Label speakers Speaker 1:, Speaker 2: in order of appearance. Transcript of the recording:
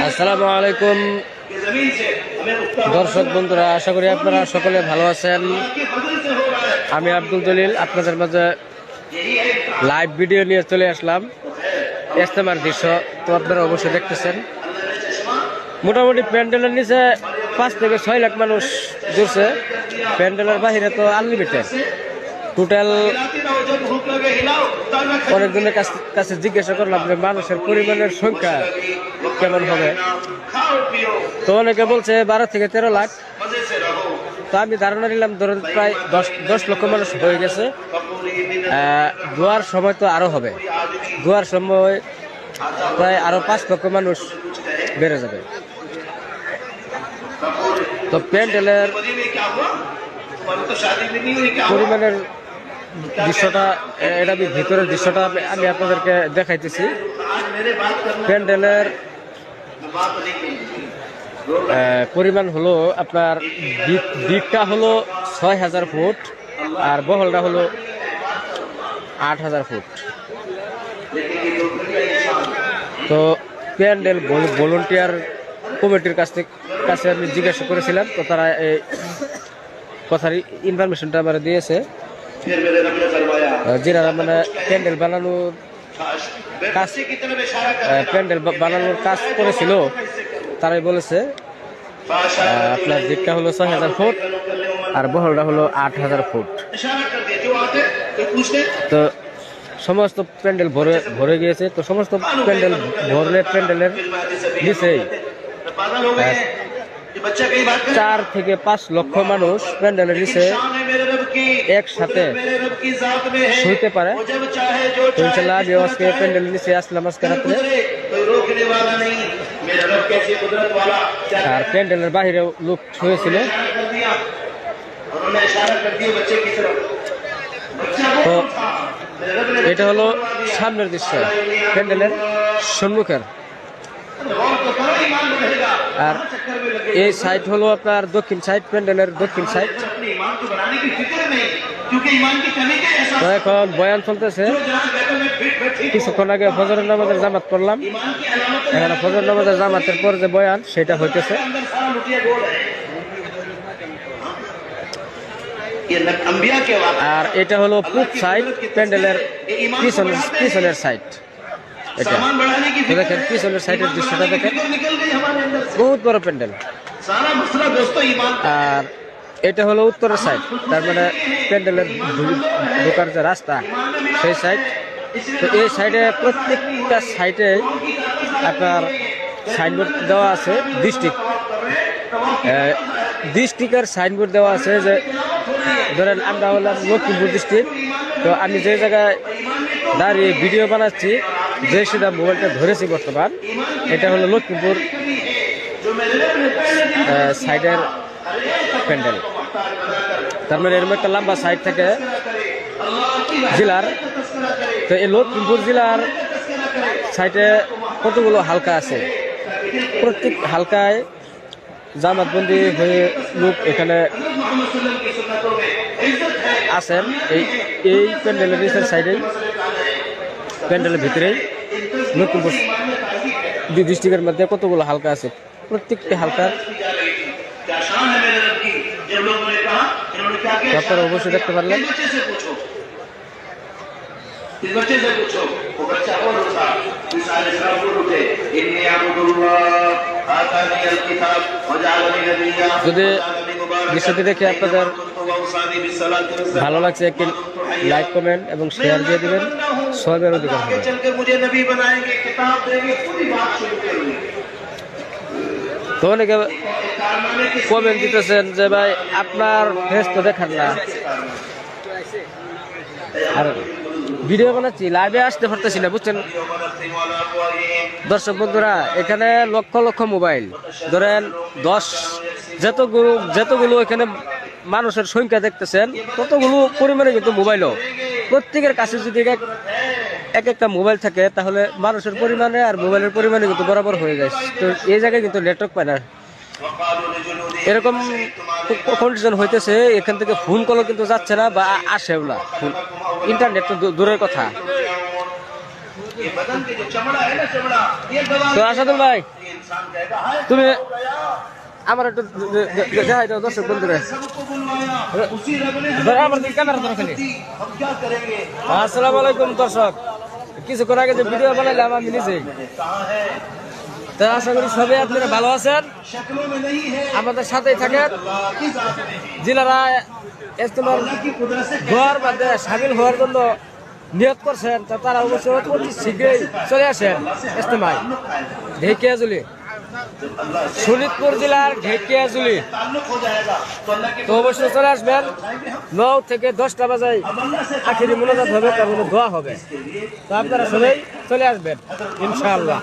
Speaker 1: আসসালামু আলাইকুম দর্শক বন্ধুরা, আশা করি আপনারা সকলে ভালো আছেন। আমি আব্দুল জলিল আপনাদের মাঝে লাইভ ভিডিও নিয়ে চলে আসলাম। ইজতেমার দৃশ্য তো আপনারা অবশ্যই দেখতেছেন। মোটামুটি প্যান্ডেলের নিচে 5 থেকে 6 লাখ মানুষ জুড়ছে। প্যান্ডেলের বাহিরে তো আনলিমিটেড। টোটাল অনেকজনের কাছে জিজ্ঞাসা করলাম যে মানুষের পরিমাণের সংখ্যা কেমন হবে, তো অনেকে বলছে 12 থেকে 13 লাখ। তো আমি ধারণা নিলাম ধরুন প্রায় 10 লক্ষ মানুষ হয়ে গেছে। দোয়ার সময় তো আরো হবে, দোয়ার সময় প্রায় আরো 5 লক্ষ মানুষ বেড়ে যাবে। তো প্যান্ডেলের পরিমাণের দৃশ্যটা, এটা আমি ভিতরের দৃশ্যটা আমি আপনাদেরকে দেখাইতেছি। প্যান্ডেলের পরিমাণ হলো আপনার দিকটা হলো 6000 ফুট আর বহলটা হলো 8000 ফুট। তো প্যান্ডেল ভলেন্টিয়ার কমিটির কাছে আমি জিজ্ঞাসা করেছিলাম, তো তারা এই কথার ইনফরমেশনটা আমার দিয়েছে। যারা মানে প্যান্ডেল বানানোর কাজ করেছিল তারাই বলেছে আপনার দিকটা হলো 6000 ফুট আর বহলটা হলো 8000 ফুট। তো সমস্ত প্যান্ডেল ভরে গিয়েছে। তো সমস্ত প্যান্ডেল ভরলে প্যান্ডেলের নিচেই 4 থেকে 5 লক্ষ মানুষ প্যান্ডেলের নিচে একসাথে শুইতে পারে। তো ইনশাআল্লাহ আমি আজকে প্যান্ডেলের নিচে আসলাম আজকে রাত্রে। আর প্যান্ডেলের বাহিরে লোক শুয়েছিল। তো এটা হলো সামনের দৃশ্য প্যান্ডেলের সম্মুখের। আর এই সাইড হলো আপনার দক্ষিণ সাইড, প্যান্ডেলের দক্ষিণ সাইড। তো এখন বয়ান চলতেছে। কিছুক্ষণ আগে ফজরের নামাজের জামাত করলাম। এখানে ফজর নামাজের জামাতের পর যে বয়ান সেটা হইতেছে। আর এটা হলো পূব সাইড, প্যান্ডেলের পিছনের সাইড। এটা দেখেন পিছনের সাইডের দৃশ্যটা দেখেন, বহুত বড় প্যান্ডেল। আর এটা হলো উত্তরের সাইড, তার মানে প্যান্ডেলের ঢোকার যে রাস্তা সেই সাইড। তো এই সাইডে প্রত্যেকটা সাইডে আপনার সাইনবোর্ড দেওয়া আছে। ডিস্ট্রিক্টের সাইনবোর্ড দেওয়া আছে। যে ধরেন আমরা হলাম লক্ষ্মীপুর ডিস্ট্রিক্ট, তো আমি যে জায়গায় দাঁড়িয়ে ভিডিও বানাচ্ছি, যে সেটা মোবাইলটা ধরেছি বর্তমান, এটা হলো লক্ষ্মীপুর সাইডের প্যান্ডেল। তার মানে এরকম একটা লম্বা সাইড থেকে জেলার। তো এই লক্ষ্মীপুর জেলার সাইডে কতগুলো হালকা আছে, প্রত্যেক হালকায় জামাতবন্দি হয়ে লোক এখানে আছেন। এই প্যান্ডেলের নিচের সাইডেই, প্যান্ডেলের ভিতরেই লক্ষ্মীপুর ডিস্ট্রিক্টের মধ্যে কতগুলো হালকা আছে, প্রত্যেকটি হালকার আপনারা অবশ্যই দেখতে পারলেন। যদি দৃশ্যটি দেখে আপনাদের ভালো লাগছে, একটি লাইক কমেন্ট এবং শেয়ার দিয়ে দিবেন, সবের অধিকার হবে। তো অনেকে কমেন্ট দিতেছেন যে ভাই আপনার ফেস তো দেখান না। আর ভিডিও বানাচ্ছি, লাইভে আসতে পারতেছি না, বুঝছেন দর্শক বন্ধুরা। এখানে লক্ষ লক্ষ মোবাইল, ধরেন 10 যতগুলো এখানে মানুষের সংখ্যা দেখতেছেন ততগুলো পরিমাণে কিন্তু মোবাইলও। প্রত্যেকের কাছে যদি এক একটা মোবাইল থাকে তাহলে মানুষের পরিমাণে আর মোবাইলের পরিমাণে কিন্তু বরাবর হয়ে যায়। তো এই জায়গায় কিন্তু নেটওয়ার্ক পায় না, এরকম কন্ডিশন হইতেছে। এখান থেকে ফোন কলও কিন্তু যাচ্ছে না বা আসেও না, ইন্টারনেট তো দূরের কথা। तो आसादुल भाई তুমি আমার একটু দেখাই দাও দর্শক বন্ধুরা। আমার দিকে ক্যামেরা ধরো খালি। আসসালামু আলাইকুম দর্শক, কিছুক্ষণ আগে যে ভিডিও বানাইলাম আমি নিজেই, তা আশা করি সবাই আপনারা ভালো আছেন, আমাদের সাথেই থাকেন। জেলারা ইজতেমার দোয়ার মধ্যে সামিল হওয়ার জন্য নিয়ত করছেন, তা তারা অবশ্য অতি শীঘ্রই চলে আসেন ইজতেমায়। ঢেকিয়াজুলি, শোনিতপুর জেলার ঢেকিয়াজুলি, তো অবশ্যই চলে আসবেন। 9 থেকে 10টা বাজায় আখিরি মোনাজাত হবে, তার মধ্যে দোয়া হবে, তো আপনারা সবাই চলে আসবেন ইনশাআল্লাহ।